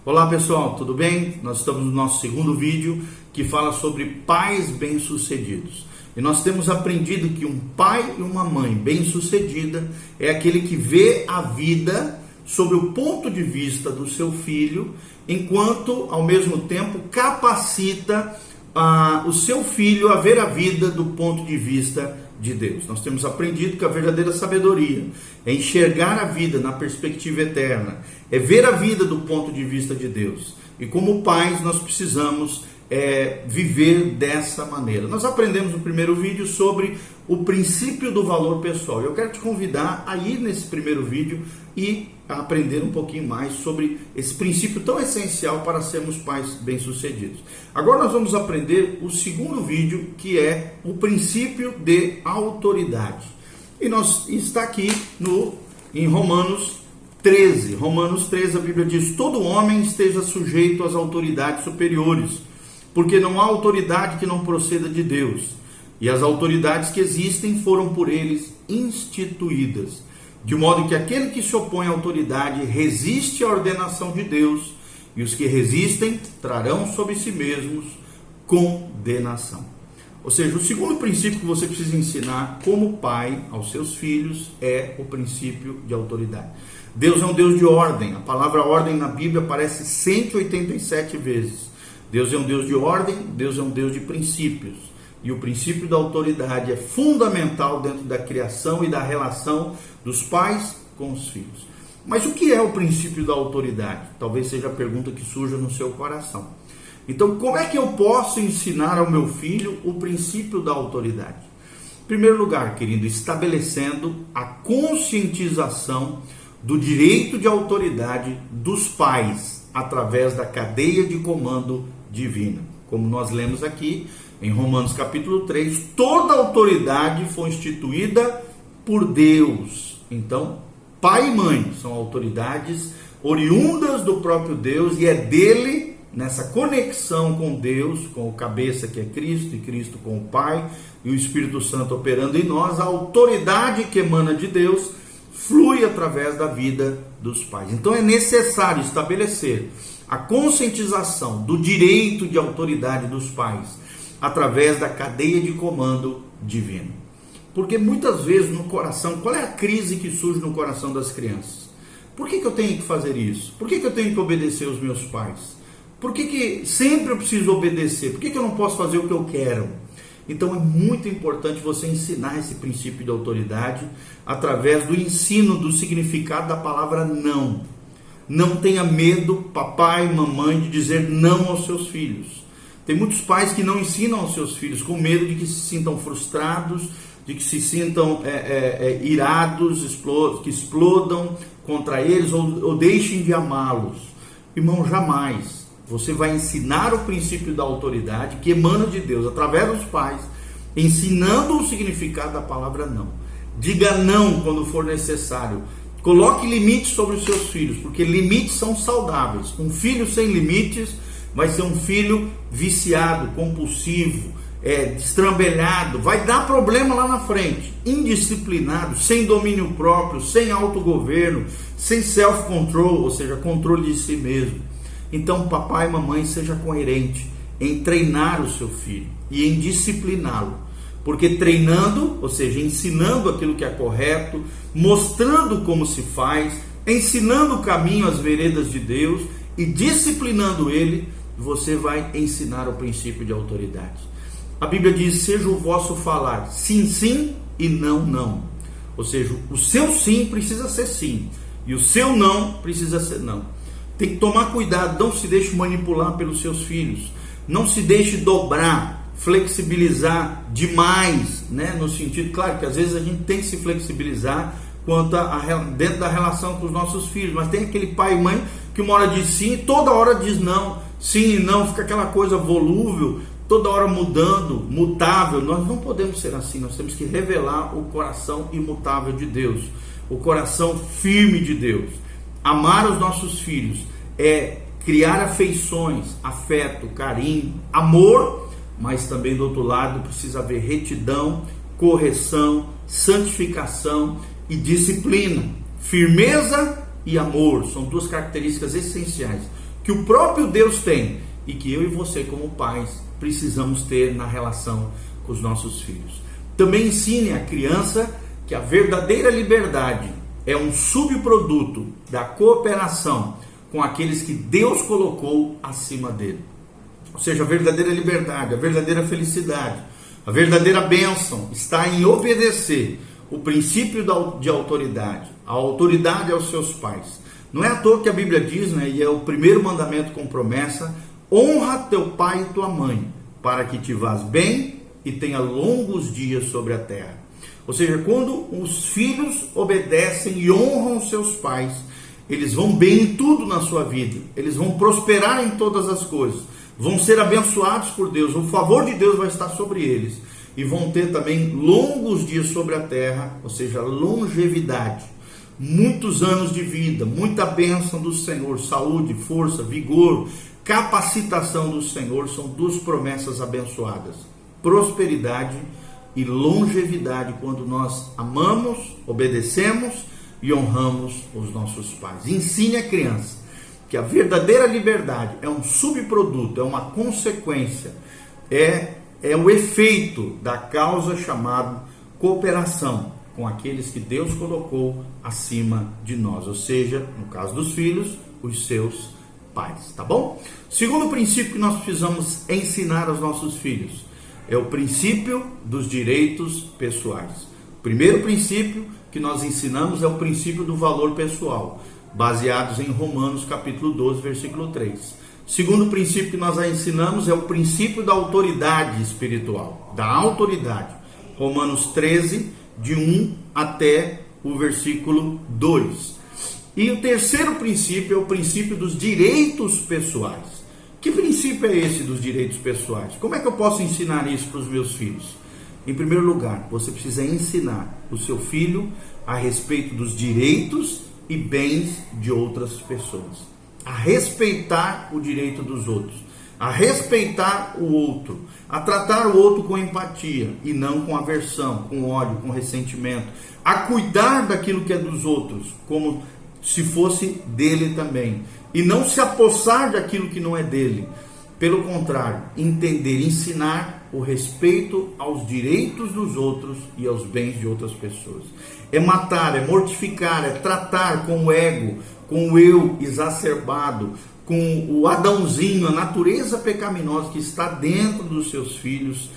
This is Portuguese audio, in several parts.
Olá pessoal, tudo bem? Nós estamos no nosso segundo vídeo que fala sobre pais bem-sucedidos. E nós temos aprendido que um pai e uma mãe bem-sucedida é aquele que vê a vida sob o ponto de vista do seu filho, enquanto ao mesmo tempo capacita o seu filho a ver a vida do ponto de vista de Deus. Nós temos aprendido que a verdadeira sabedoria é enxergar a vida na perspectiva eterna, é ver a vida do ponto de vista de Deus. E como pais nós precisamos viver dessa maneira. Nós aprendemos no primeiro vídeo sobre o princípio do valor pessoal. Eu quero te convidar a ir nesse primeiro vídeo e aprender um pouquinho mais sobre esse princípio tão essencial para sermos pais bem-sucedidos. Agora nós vamos aprender o segundo vídeo, que é o princípio de autoridade. E está aqui em Romanos 13. Romanos 13, a Bíblia diz: todo homem esteja sujeito às autoridades superiores, porque não há autoridade que não proceda de Deus, e as autoridades que existem foram por eles instituídas, de modo que aquele que se opõe à autoridade resiste à ordenação de Deus, e os que resistem trarão sobre si mesmos condenação. Ou seja, o segundo princípio que você precisa ensinar como pai aos seus filhos é o princípio de autoridade. Deus é um Deus de ordem. A palavra ordem na Bíblia aparece 187 vezes. Deus é um Deus de ordem, Deus é um Deus de princípios. E o princípio da autoridade é fundamental dentro da criação e da relação dos pais com os filhos. Mas o que é o princípio da autoridade? Talvez seja a pergunta que surja no seu coração. Então, como é que eu posso ensinar ao meu filho o princípio da autoridade? Em primeiro lugar, querido, estabelecendo a conscientização do direito de autoridade dos pais através da cadeia de comando divina. Como nós lemos aqui em Romanos capítulo 3, toda autoridade foi instituída por Deus. Então, pai e mãe são autoridades oriundas do próprio Deus, e é dele, nessa conexão com Deus, com o cabeça que é Cristo, e Cristo com o Pai, e o Espírito Santo operando em nós, a autoridade que emana de Deus flui através da vida dos pais. Então é necessário estabelecer a conscientização do direito de autoridade dos pais através da cadeia de comando divino. Porque muitas vezes no coração, qual é a crise que surge no coração das crianças? Por que eu tenho que fazer isso? Por que eu tenho que obedecer aos meus pais? Por que sempre eu preciso obedecer? Por que eu não posso fazer o que eu quero? Então é muito importante você ensinar esse princípio de autoridade através do ensino do significado da palavra não. Não tenha medo, papai e mamãe, de dizer não aos seus filhos. Tem muitos pais que não ensinam aos seus filhos com medo de que se sintam frustrados, de que se sintam irados, que explodam contra eles ou deixem de amá-los. Irmão, jamais. Você vai ensinar o princípio da autoridade que emana de Deus através dos pais, ensinando o significado da palavra não. Diga não quando for necessário. Coloque limites sobre os seus filhos, porque limites são saudáveis. Um filho sem limites vai ser um filho viciado, compulsivo, destrambelhado, vai dar problema lá na frente. Indisciplinado, sem domínio próprio, sem autogoverno, sem self-control, ou seja, controle de si mesmo. Então, papai e mamãe, seja coerente em treinar o seu filho e em discipliná-lo. Porque treinando, ou seja, ensinando aquilo que é correto, mostrando como se faz, ensinando o caminho, as veredas de Deus e disciplinando ele, você vai ensinar o princípio de autoridade. A Bíblia diz: seja o vosso falar sim, sim e não, não. Ou seja, o seu sim precisa ser sim e o seu não precisa ser não. Tem que tomar cuidado, não se deixe manipular pelos seus filhos, não se deixe dobrar, flexibilizar demais, né? No sentido, claro que às vezes a gente tem que se flexibilizar dentro da relação com os nossos filhos, mas tem aquele pai e mãe que uma hora diz sim, toda hora diz não, sim e não, fica aquela coisa volúvel, toda hora mudando, mutável. Nós não podemos ser assim, nós temos que revelar o coração imutável de Deus, o coração firme de Deus. Amar os nossos filhos é criar afeições, afeto, carinho, amor, mas também do outro lado precisa haver retidão, correção, santificação e disciplina. Firmeza e amor são duas características essenciais que o próprio Deus tem e que eu e você, como pais, precisamos ter na relação com os nossos filhos. Também ensine a criança que a verdadeira liberdade é um subproduto da cooperação com aqueles que Deus colocou acima dele. Ou seja, a verdadeira liberdade, a verdadeira felicidade, a verdadeira bênção está em obedecer o princípio de autoridade, a autoridade aos seus pais. Não é à toa que a Bíblia diz, e é o primeiro mandamento com promessa: honra teu pai e tua mãe, para que te vás bem e tenha longos dias sobre a terra. Ou seja, quando os filhos obedecem e honram seus pais, eles vão bem em tudo na sua vida, eles vão prosperar em todas as coisas, vão ser abençoados por Deus, o favor de Deus vai estar sobre eles, e vão ter também longos dias sobre a terra, ou seja, longevidade, muitos anos de vida, muita bênção do Senhor, saúde, força, vigor, capacitação do Senhor, são duas promessas abençoadas: prosperidade e longevidade, quando nós amamos, obedecemos e honramos os nossos pais. Ensine a criança que a verdadeira liberdade é um subproduto, é uma consequência, é o efeito da causa chamada cooperação com aqueles que Deus colocou acima de nós, ou seja, no caso dos filhos, os seus pais, tá bom? Segundo princípio que nós precisamos ensinar aos nossos filhos é o princípio dos direitos pessoais. O primeiro princípio que nós ensinamos é o princípio do valor pessoal, baseados em Romanos capítulo 12, versículo 3. Segundo princípio que nós ensinamos é o princípio da autoridade espiritual, da autoridade. Romanos 13, de 1 até o versículo 2. E o terceiro princípio é o princípio dos direitos pessoais. Que princípio é esse dos direitos pessoais? Como é que eu posso ensinar isso para os meus filhos? Em primeiro lugar, você precisa ensinar o seu filho a respeito dos direitos e bens de outras pessoas, a respeitar o direito dos outros, a respeitar o outro, a tratar o outro com empatia e não com aversão, com ódio, com ressentimento, a cuidar daquilo que é dos outros como se fosse dele também, e não se apossar daquilo que não é dele. Pelo contrário, entender, ensinar o respeito aos direitos dos outros e aos bens de outras pessoas. É matar, é mortificar, é tratar com o ego, com o eu exacerbado, com o Adãozinho, a natureza pecaminosa que está dentro dos seus filhos,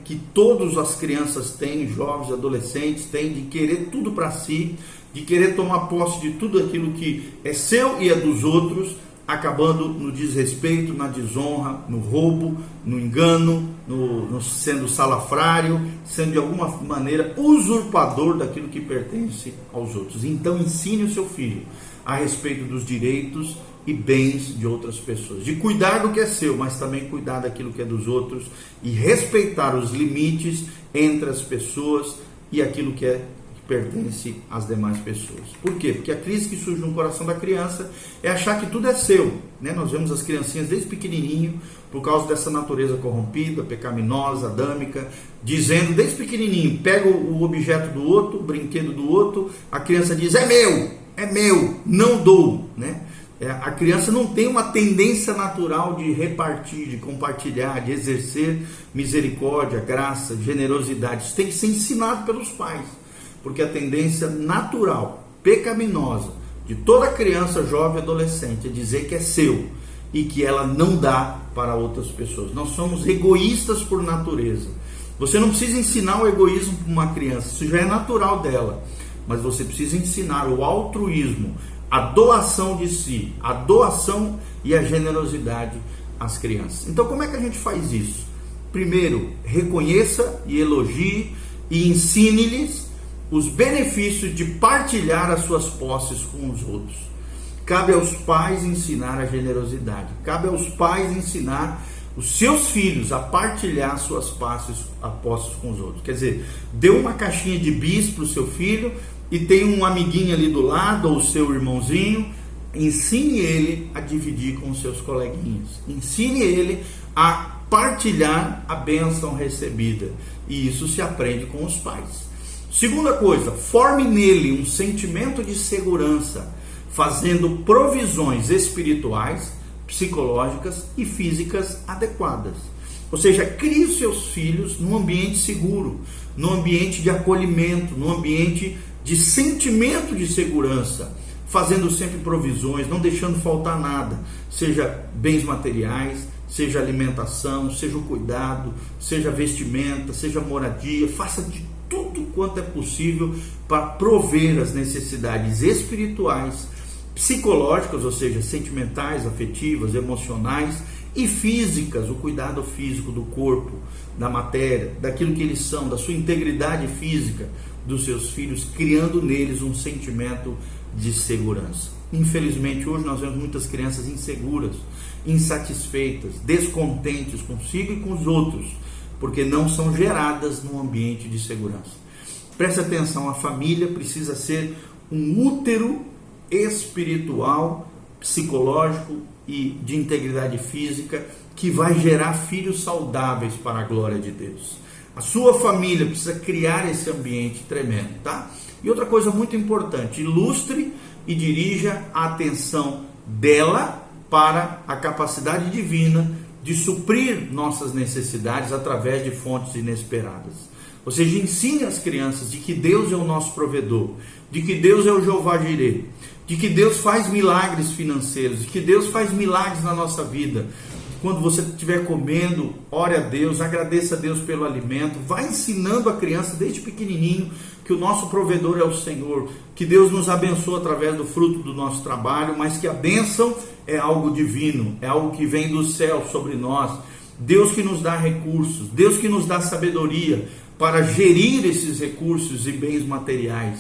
que todas as crianças têm, jovens, adolescentes têm, de querer tudo para si, de querer tomar posse de tudo aquilo que é seu e é dos outros, acabando no desrespeito, na desonra, no roubo, no engano, no sendo salafrário, sendo de alguma maneira usurpador daquilo que pertence aos outros. Então ensine o seu filho a respeito dos direitos e bens de outras pessoas, de cuidar do que é seu, mas também cuidar daquilo que é dos outros e respeitar os limites entre as pessoas e aquilo que pertence às demais pessoas. Por quê? Porque a crise que surge no coração da criança é achar que tudo é seu, Nós vemos as criancinhas desde pequenininho, por causa dessa natureza corrompida, pecaminosa, adâmica, dizendo desde pequenininho, pega o objeto do outro, o brinquedo do outro, a criança diz: é meu, não dou, A criança não tem uma tendência natural de repartir, de compartilhar, de exercer misericórdia, graça, generosidade. Isso tem que ser ensinado pelos pais, porque a tendência natural, pecaminosa, de toda criança, jovem e adolescente é dizer que é seu e que ela não dá para outras pessoas. Nós somos egoístas por natureza. Você não precisa ensinar o egoísmo para uma criança, isso já é natural dela, mas você precisa ensinar o altruísmo, a doação de si, a doação e a generosidade às crianças. Então, como é que a gente faz isso? Primeiro, reconheça e elogie e ensine-lhes os benefícios de partilhar as suas posses com os outros. Cabe aos pais ensinar a generosidade. Cabe aos pais ensinar os seus filhos a partilhar suas posses com os outros. Quer dizer, dê uma caixinha de bis para o seu filho e tem um amiguinho ali do lado, ou o seu irmãozinho, ensine ele a dividir com os seus coleguinhas. Ensine ele a partilhar a bênção recebida. E isso se aprende com os pais. Segunda coisa, forme nele um sentimento de segurança, fazendo provisões espirituais psicológicas e físicas adequadas. Ou seja, crie seus filhos num ambiente seguro, num ambiente de acolhimento, num ambiente de sentimento de segurança, fazendo sempre provisões, não deixando faltar nada, seja bens materiais, seja alimentação, seja o cuidado, seja vestimenta, seja moradia. Faça de tudo quanto é possível para prover as necessidades espirituais, psicológicas, ou seja, sentimentais, afetivas, emocionais e físicas, o cuidado físico do corpo, da matéria, daquilo que eles são, da sua integridade física dos seus filhos, criando neles um sentimento de segurança. Infelizmente, hoje nós vemos muitas crianças inseguras, insatisfeitas, descontentes consigo e com os outros, porque não são geradas num ambiente de segurança. Preste atenção, a família precisa ser um útero espiritual, psicológico e de integridade física que vai gerar filhos saudáveis para a glória de Deus. A sua família precisa criar esse ambiente tremendo, tá? E outra coisa muito importante, ilustre e dirija a atenção dela para a capacidade divina de suprir nossas necessidades através de fontes inesperadas. Ou seja, ensine as crianças de que Deus é o nosso provedor, de que Deus é o Jeová Jireh, de que Deus faz milagres financeiros, de que Deus faz milagres na nossa vida. Quando você estiver comendo, ore a Deus, agradeça a Deus pelo alimento, vai ensinando a criança desde pequenininho que o nosso provedor é o Senhor, que Deus nos abençoa através do fruto do nosso trabalho, mas que a bênção é algo divino, é algo que vem do céu sobre nós. Deus que nos dá recursos, Deus que nos dá sabedoria para gerir esses recursos e bens materiais.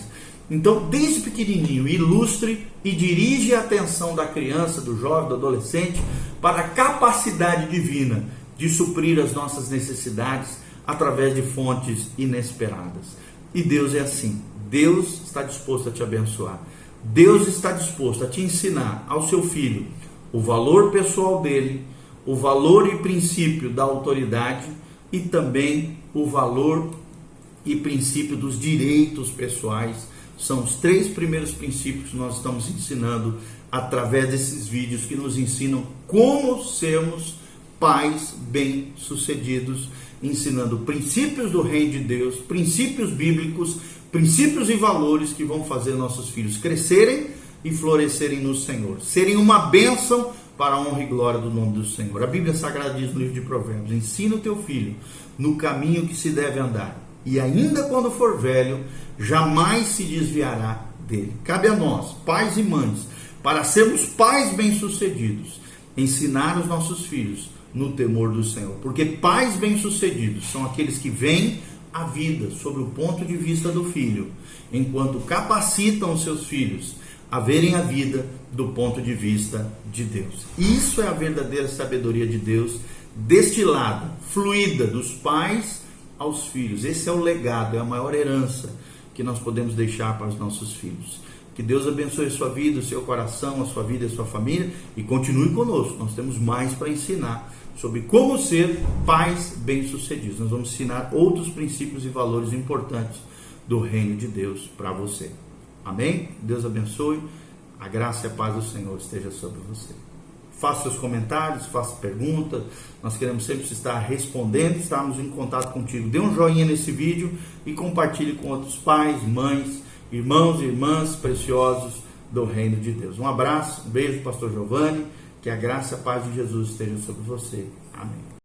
Então, desde pequenininho, ilustre e dirige a atenção da criança, do jovem, do adolescente, para a capacidade divina de suprir as nossas necessidades através de fontes inesperadas. E Deus é assim. Deus está disposto a te abençoar. Deus está disposto a te ensinar ao seu filho o valor pessoal dele, o valor e princípio da autoridade e também o valor e princípio dos direitos pessoais. São os 3 primeiros princípios que nós estamos ensinando através desses vídeos que nos ensinam como sermos pais bem-sucedidos, ensinando princípios do reino de Deus, princípios bíblicos, princípios e valores que vão fazer nossos filhos crescerem e florescerem no Senhor, serem uma bênção para a honra e glória do nome do Senhor. A Bíblia Sagrada diz no livro de Provérbios: ensina o teu filho no caminho que se deve andar, e ainda quando for velho, jamais se desviará dele. Cabe a nós, pais e mães, para sermos pais bem-sucedidos, ensinar os nossos filhos no temor do Senhor. Porque pais bem-sucedidos são aqueles que veem a vida sob o ponto de vista do filho, enquanto capacitam os seus filhos a verem a vida do ponto de vista de Deus. Isso é a verdadeira sabedoria de Deus, destilada, fluida dos pais aos filhos. Esse é o legado, é a maior herança que nós podemos deixar para os nossos filhos. Que Deus abençoe a sua vida, o seu coração, a sua vida e a sua família, e continue conosco. Nós temos mais para ensinar sobre como ser pais bem-sucedidos. Nós vamos ensinar outros princípios e valores importantes do reino de Deus para você. Amém? Deus abençoe. A graça e a paz do Senhor esteja sobre você. Faça seus comentários, faça perguntas. Nós queremos sempre estar respondendo, estarmos em contato contigo. Dê um joinha nesse vídeo e compartilhe com outros pais, mães, irmãos e irmãs preciosos do reino de Deus. Um abraço, um beijo, pastor Giovanni. Que a graça e a paz de Jesus estejam sobre você. Amém.